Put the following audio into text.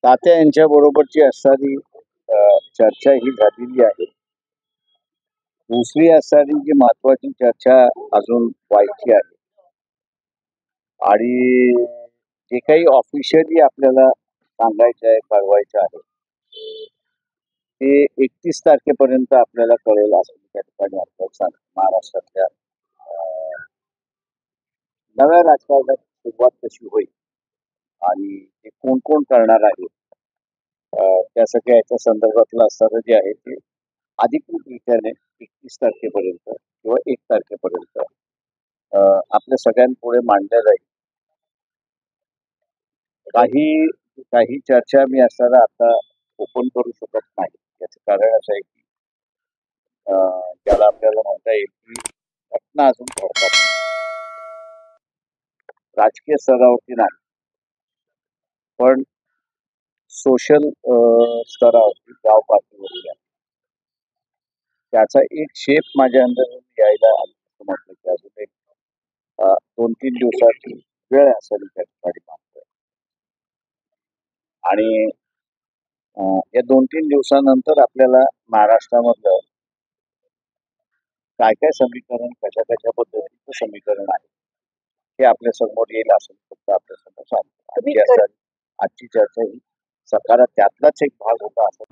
तात्या यांच्या बरोबरची असणारी चर्चा ही झालेली आहे. दुसरी असणारी जी महत्वाची चर्चा अजून व्हायची आहे आणि जे काही ऑफिशियली आपल्याला सांगायचं आहे, कळवायचं आहे, ते 31 तारखेपर्यंत आपल्याला कळेल असं त्या ठिकाणी आपल्याला महाराष्ट्रातल्या नव्या राजकारणाची सुरुवात कशी होईल आणि ते कोण कोण करणार आहे त्या सगळ्या याच्या संदर्भातलं असणारं जे आहे ते अधिकृत रीत्याने 31 तारखेपर्यंत किंवा 1 तारखेपर्यंत आपल्या सगळ्यांपुढे मांडल्या जाईल. काही काही चर्चा मी असताना आता ओपन करू शकत नाही. याचं कारण असं आहे की ज्याला आपल्याला म्हणता येईल की घटना अजून घडतात. राजकीय स्तरावरती नाही, पण सोशल स्तरावरती, गाव पातळीवरती आहे. त्याचा एक शेप माझ्या अंदर यायला असं म्हटलं की अजून एक 2-3 दिवसाची वेळ असेल त्या ठिकाणी मागतोय. आणि या 2-3 दिवसानंतर आपल्याला महाराष्ट्रामधलं काय काय समीकरण, कशा कशा पद्धतीचं समीकरण आहे हे आपल्या समोर येईल असं फक्त आपल्या समोर सांगतो. आजची चर्चा ही सकारात्मक त्यातलाच एक भाग होता असं